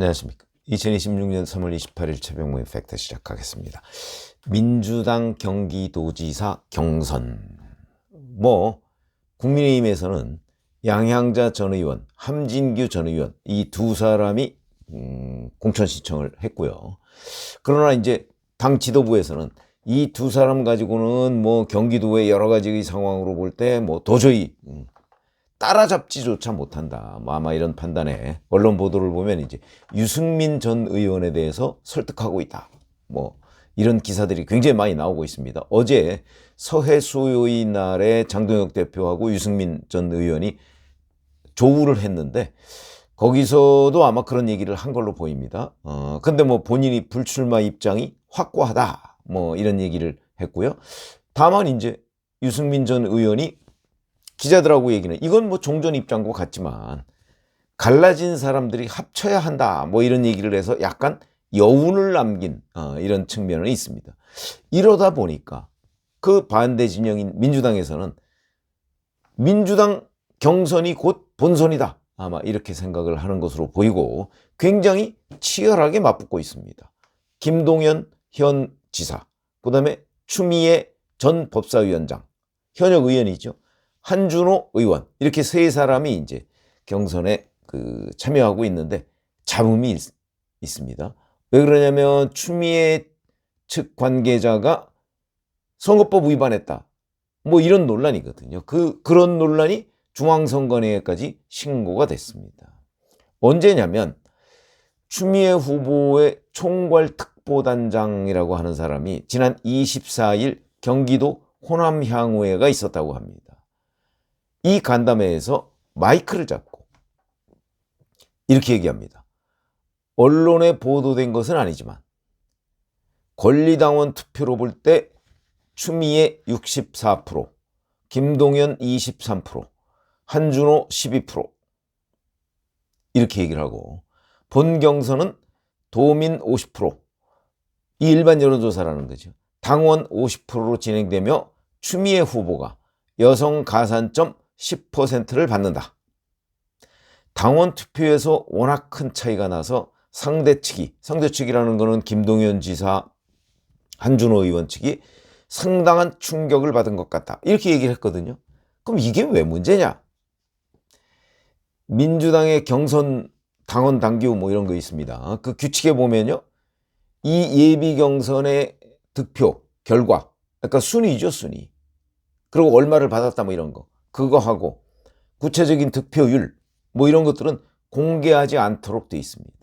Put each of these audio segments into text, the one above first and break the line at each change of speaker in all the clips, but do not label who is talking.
안녕하십니까. 2026년 3월 28일 최병무의 팩트 시작하겠습니다. 민주당 경기도지사 경선. 국민의힘에서는 양향자 전 의원, 함진규 전 의원 이 두 사람이 공천 신청을 했고요. 그러나 이제 당 지도부에서는 이 두 사람 가지고는 경기도의 여러 가지 상황으로 볼 때 도저히 따라잡지조차 못한다. 아마 이런 판단에 언론 보도를 보면 이제 유승민 전 의원에 대해서 설득하고 있다. 이런 기사들이 굉장히 많이 나오고 있습니다. 어제 서해 수요일 날에 장동혁 대표하고 유승민 전 의원이 조우를 했는데 거기서도 아마 그런 얘기를 한 걸로 보입니다. 근데 본인이 불출마 입장이 확고하다. 이런 얘기를 했고요. 다만 이제 유승민 전 의원이 기자들하고 얘기는 이건 종전 입장과 같지만 갈라진 사람들이 합쳐야 한다. 이런 얘기를 해서 약간 여운을 남긴 이런 측면은 있습니다. 이러다 보니까 그 반대 진영인 민주당에서는 민주당 경선이 곧 본선이다. 아마 이렇게 생각을 하는 것으로 보이고 굉장히 치열하게 맞붙고 있습니다. 김동연 현 지사, 그 다음에 추미애 전 법사위원장, 현역 의원이죠. 한준호 의원, 이렇게 세 사람이 이제 경선에 참여하고 있는데 잡음이 있습니다. 왜 그러냐면 추미애 측 관계자가 선거법 위반했다. 이런 논란이거든요. 그런 논란이 중앙선관위에까지 신고가 됐습니다. 언제냐면 추미애 후보의 총괄특보단장이라고 하는 사람이 지난 24일 경기도 호남향후회가 있었다고 합니다. 이 간담회에서 마이크를 잡고 이렇게 얘기합니다. 언론에 보도된 것은 아니지만 권리당원 투표로 볼 때 추미애 64%, 김동연 23%, 한준호 12% 이렇게 얘기를 하고 본 경선은 도민 50%, 이 일반 여론조사라는 거죠. 당원 50%로 진행되며 추미애 후보가 여성 가산점 10%를 받는다. 당원 투표에서 워낙 큰 차이가 나서 상대측이라는 거는 김동연 지사, 한준호 의원 측이 상당한 충격을 받은 것 같다. 이렇게 얘기를 했거든요. 그럼 이게 왜 문제냐? 민주당의 경선 당원 당규 이런 거 있습니다. 그 규칙에 보면요. 이 예비 경선의 득표 결과, 그러니까 순위죠, 순위. 그리고 얼마를 받았다 이런 거. 그거 하고 구체적인 득표율 이런 것들은 공개하지 않도록 돼 있습니다.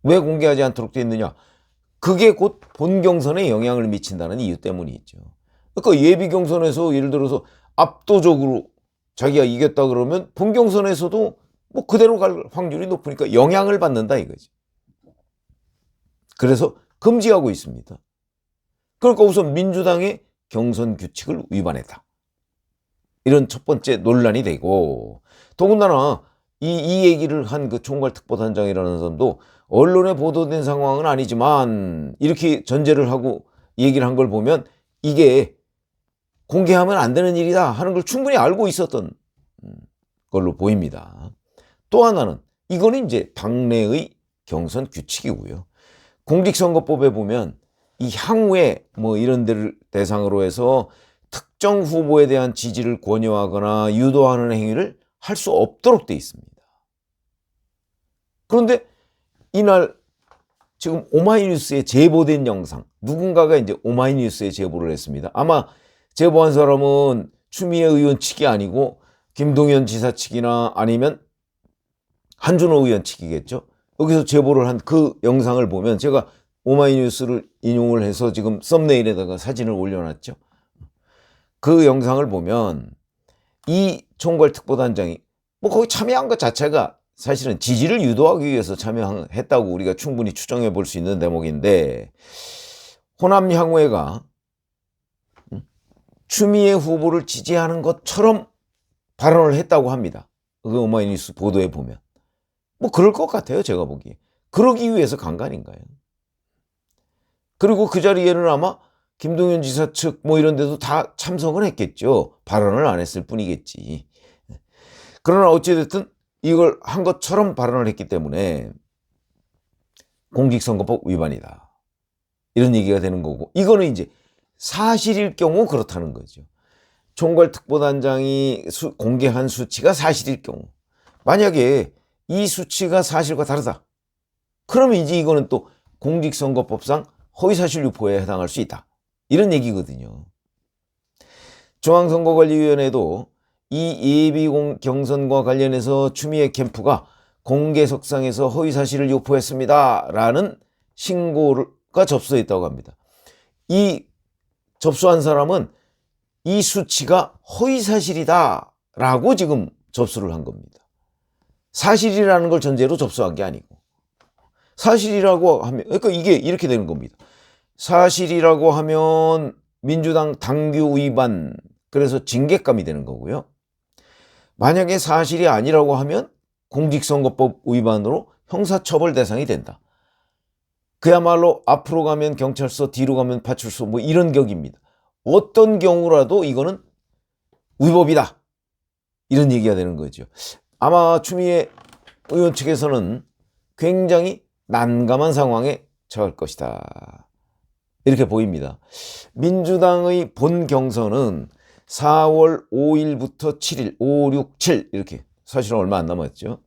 왜 공개하지 않도록 돼 있느냐? 그게 곧 본 경선에 영향을 미친다는 이유 때문이죠. 그러니까 예비 경선에서 예를 들어서 압도적으로 자기가 이겼다 그러면 본 경선에서도 그대로 갈 확률이 높으니까 영향을 받는다 이거지. 그래서 금지하고 있습니다. 그러니까 우선 민주당의 경선 규칙을 위반했다. 이런 첫 번째 논란이 되고, 더군다나 이 얘기를 한 그 총괄특보단장이라는 사람도 언론에 보도된 상황은 아니지만 이렇게 전제를 하고 얘기를 한 걸 보면 이게 공개하면 안 되는 일이다 하는 걸 충분히 알고 있었던 걸로 보입니다. 또 하나는 이거는 이제 당내의 경선 규칙이고요. 공직선거법에 보면 이 향후에 이런 데를 대상으로 해서 특정 후보에 대한 지지를 권유하거나 유도하는 행위를 할 수 없도록 돼 있습니다. 그런데 이날 지금 오마이뉴스에 제보된 영상, 누군가가 이제 오마이뉴스에 제보를 했습니다. 아마 제보한 사람은 추미애 의원 측이 아니고 김동연 지사 측이나 아니면 한준호 의원 측이겠죠. 여기서 제보를 한 그 영상을 보면 제가 오마이뉴스를 인용을 해서 지금 썸네일에다가 사진을 올려놨죠. 그 영상을 보면 이 총괄특보단장이 거기 참여한 것 자체가 사실은 지지를 유도하기 위해서 참여했다고 우리가 충분히 추정해 볼 수 있는 대목인데, 호남향후회가 추미애 후보를 지지하는 것처럼 발언을 했다고 합니다. 그 오마이뉴스 보도에 보면 그럴 것 같아요. 제가 보기에 그러기 위해서 간 거 아닌가요? 그리고 그 자리에는 아마 김동연 지사 측 이런 데도 다 참석을 했겠죠. 발언을 안 했을 뿐이겠지. 그러나 어찌됐든 이걸 한 것처럼 발언을 했기 때문에 공직선거법 위반이다. 이런 얘기가 되는 거고, 이거는 이제 사실일 경우 그렇다는 거죠. 총괄특보단장이 공개한 수치가 사실일 경우, 만약에 이 수치가 사실과 다르다, 그러면 이제 이거는 또 공직선거법상 허위사실 유포에 해당할 수 있다, 이런 얘기거든요. 중앙선거관리위원회도 이 예비 경선과 관련해서 추미애 캠프가 공개석상에서 허위사실을 유포했습니다 라는 신고가 접수했다고 합니다. 이 접수한 사람은 이 수치가 허위사실이다 라고 지금 접수를 한 겁니다. 사실이라는 걸 전제로 접수한 게 아니고, 사실이라고 하면, 그러니까 이게 이렇게 되는 겁니다. 사실이라고 하면 민주당 당규 위반, 그래서 징계감이 되는 거고요. 만약에 사실이 아니라고 하면 공직선거법 위반으로 형사처벌 대상이 된다. 그야말로 앞으로 가면 경찰서, 뒤로 가면 파출소, 뭐 이런 격입니다. 어떤 경우라도 이거는 위법이다, 이런 얘기가 되는 거죠. 아마 추미애 의원 측에서는 굉장히 난감한 상황에 처할 것이다, 이렇게 보입니다. 민주당의 본 경선은 4월 5일부터 7일, 5, 6, 7 이렇게 사실은 얼마 안 남았죠.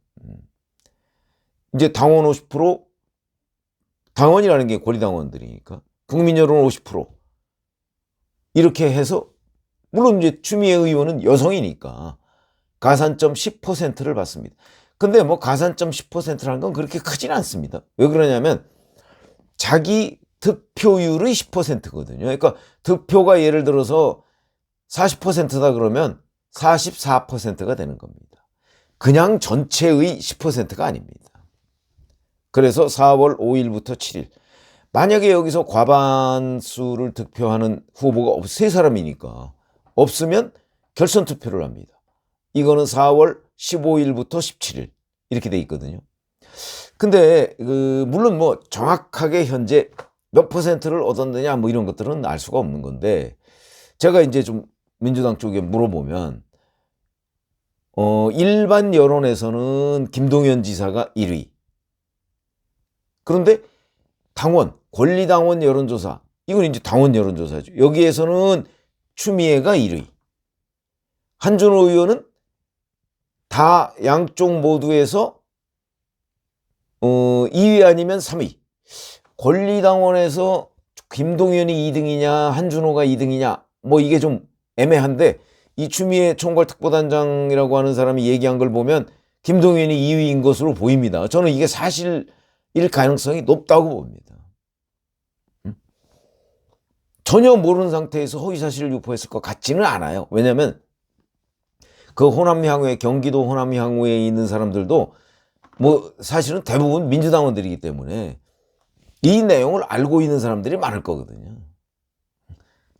이제 당원 50%, 당원이라는 게 권리당원들이니까 국민 여론 50% 이렇게 해서, 물론 이제 추미애 의원은 여성이니까 가산점 10%를 받습니다. 근데 뭐 가산점 10%라는 건 그렇게 크진 않습니다. 왜 그러냐면 자기 득표율의 10%거든요. 그러니까 득표가 예를 들어서 40%다 그러면 44%가 되는 겁니다. 그냥 전체의 10%가 아닙니다. 그래서 4월 5일부터 7일, 만약에 여기서 과반수를 득표하는 후보가 세 사람이니까 없으면 결선 투표를 합니다. 이거는 4월 15일부터 17일 이렇게 돼 있거든요. 근데 물론 뭐 정확하게 현재 몇 퍼센트를 얻었느냐 뭐 이런 것들은 알 수가 없는 건데, 제가 이제 좀 민주당 쪽에 물어보면 일반 여론에서는 김동연 지사가 1위. 그런데 당원, 권리당원 여론조사, 이건 이제 당원 여론조사죠. 여기에서는 추미애가 1위. 한준호 의원은 다 양쪽 모두에서 2위 아니면 3위. 권리당원에서 김동연이 2등이냐 한준호가 2등이냐 뭐 이게 좀 애매한데, 이 추미애 총괄특보단장이라고 하는 사람이 얘기한 걸 보면 김동연이 2위인 것으로 보입니다. 저는 이게 사실일 가능성이 높다고 봅니다. 전혀 모르는 상태에서 허위사실을 유포했을 것 같지는 않아요. 왜냐하면 그 호남향후에, 경기도 호남향후에 있는 사람들도 뭐 사실은 대부분 민주당원들이기 때문에 이 내용을 알고 있는 사람들이 많을 거거든요.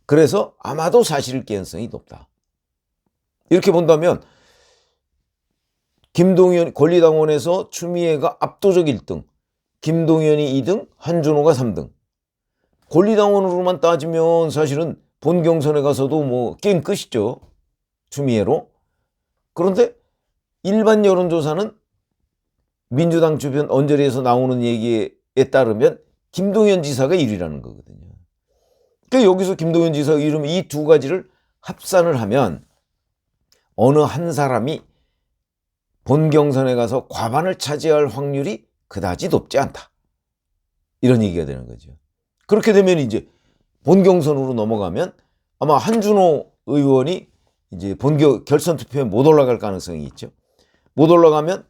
그래서 아마도 사실일 가능성이 높다. 이렇게 본다면 김동연 권리당원에서 추미애가 압도적 1등, 김동연이 2등, 한준호가 3등. 권리당원으로만 따지면 사실은 본 경선에 가서도 뭐 게임 끝이죠, 추미애로. 그런데 일반 여론조사는 민주당 주변 언저리에서 나오는 얘기에 따르면 김동연 지사가 1위라는 거거든요. 그러니까 여기서 김동연 지사 이름, 이 두 가지를 합산을 하면 어느 한 사람이 본 경선에 가서 과반을 차지할 확률이 그다지 높지 않다, 이런 얘기가 되는 거죠. 그렇게 되면 이제 본 경선으로 넘어가면 아마 한준호 의원이 이제 결선 투표에 못 올라갈 가능성이 있죠. 못 올라가면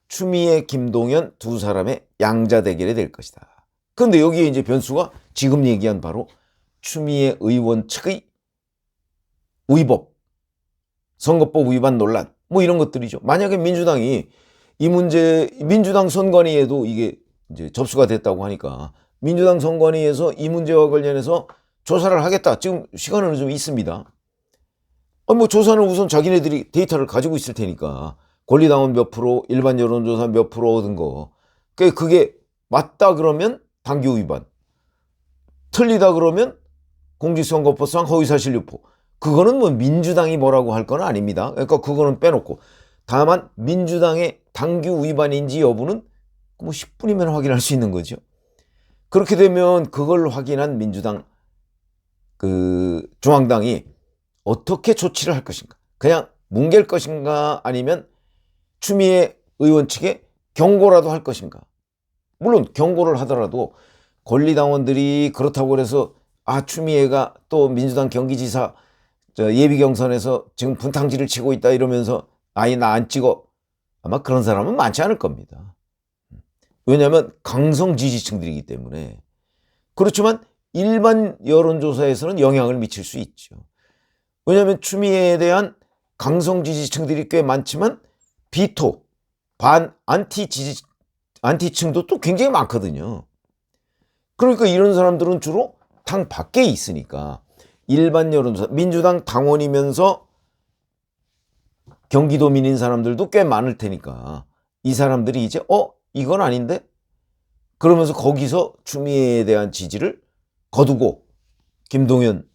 추미애, 김동연 두 사람의 양자 대결이 될 것이다. 그런데 여기에 이제 변수가 지금 얘기한 바로 추미애 의원 측의 위법, 선거법 위반 논란, 뭐 이런 것들이죠. 만약에 민주당이 이 문제, 민주당 선관위에도 이게 이제 접수가 됐다고 하니까 민주당 선관위에서 이 문제와 관련해서 조사를 하겠다. 지금 시간은 좀 있습니다. 뭐 조사는 우선 자기네들이 데이터를 가지고 있을 테니까 권리당원 몇 프로, 일반 여론조사 몇 프로 얻은 거, 그게 맞다 그러면 당규 위반, 틀리다 그러면 공직선거법상 허위사실 유포, 그거는 뭐 민주당이 뭐라고 할 건 아닙니다. 그러니까 그거는 빼놓고, 다만 민주당의 당규 위반인지 여부는 뭐 10분이면 확인할 수 있는 거죠. 그렇게 되면 그걸 확인한 민주당 중앙당이 어떻게 조치를 할 것인가? 그냥 뭉갤 것인가? 아니면 추미애 의원 측에 경고라도 할 것인가? 물론 경고를 하더라도 권리당원들이 그렇다고 해서 추미애가 또 민주당 경기지사 예비 경선에서 지금 분탕질을 치고 있다 이러면서 아예 나 안 찍어. 아마 그런 사람은 많지 않을 겁니다. 왜냐하면 강성 지지층들이기 때문에. 그렇지만 일반 여론조사에서는 영향을 미칠 수 있죠. 왜냐하면 추미애에 대한 강성 지지층들이 꽤 많지만 비토, 안티층도 또 굉장히 많거든요. 그러니까 이런 사람들은 주로 당 밖에 있으니까 일반 여론조사, 민주당 당원이면서 경기도민인 사람들도 꽤 많을 테니까 이 사람들이 이제 이건 아닌데? 그러면서 거기서 추미애에 대한 지지를 거두고 김동연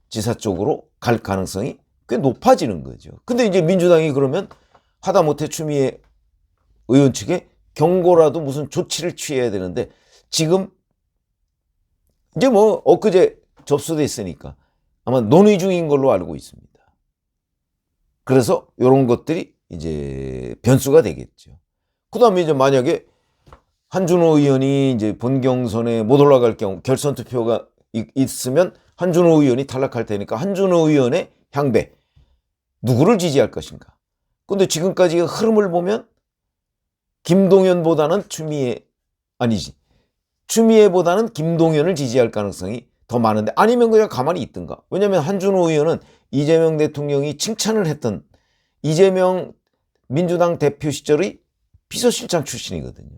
지사 쪽으로 갈 가능성이 꽤 높아지는 거죠. 근데 이제 민주당이 그러면 하다못해 추미애 의원 측에 경고라도 무슨 조치를 취해야 되는데 지금 이제 뭐 엊그제 접수됐으니까 아마 논의 중인 걸로 알고 있습니다. 그래서 이런 것들이 이제 변수가 되겠죠. 그 다음에 이제 만약에 한준호 의원이 이제 본경선에 못 올라갈 경우 결선 투표가 있으면 한준호 의원이 탈락할 테니까 한준호 의원의 향배 누구를 지지할 것인가. 근데 지금까지 흐름을 보면 김동연보다는 추미애보다는 김동연을 지지할 가능성이 더 많은데 아니면 그냥 가만히 있든가. 왜냐하면 한준호 의원은 이재명 대통령이 칭찬을 했던 이재명 민주당 대표 시절의 비서실장 출신이거든요.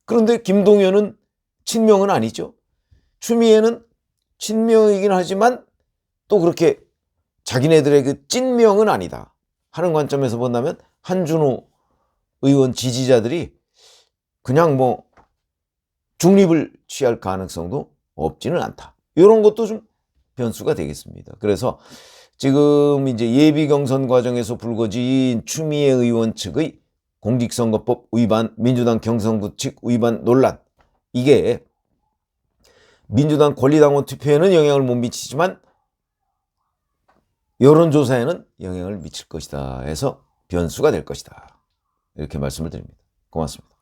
그런데 김동연은 친명은 아니죠. 추미애는 친명이긴 하지만 또 그렇게 자기네들의 그 찐명은 아니다 하는 관점에서 본다면 한준호 의원 지지자들이 그냥 뭐 중립을 취할 가능성도 없지는 않다. 이런 것도 좀 변수가 되겠습니다. 그래서 지금 이제 예비 경선 과정에서 불거진 추미애 의원 측의 공직선거법 위반, 민주당 경선구 측 위반 논란, 이게 민주당 권리당원 투표에는 영향을 못 미치지만 여론조사에는 영향을 미칠 것이다 해서 변수가 될 것이다. 이렇게 말씀을 드립니다. 고맙습니다.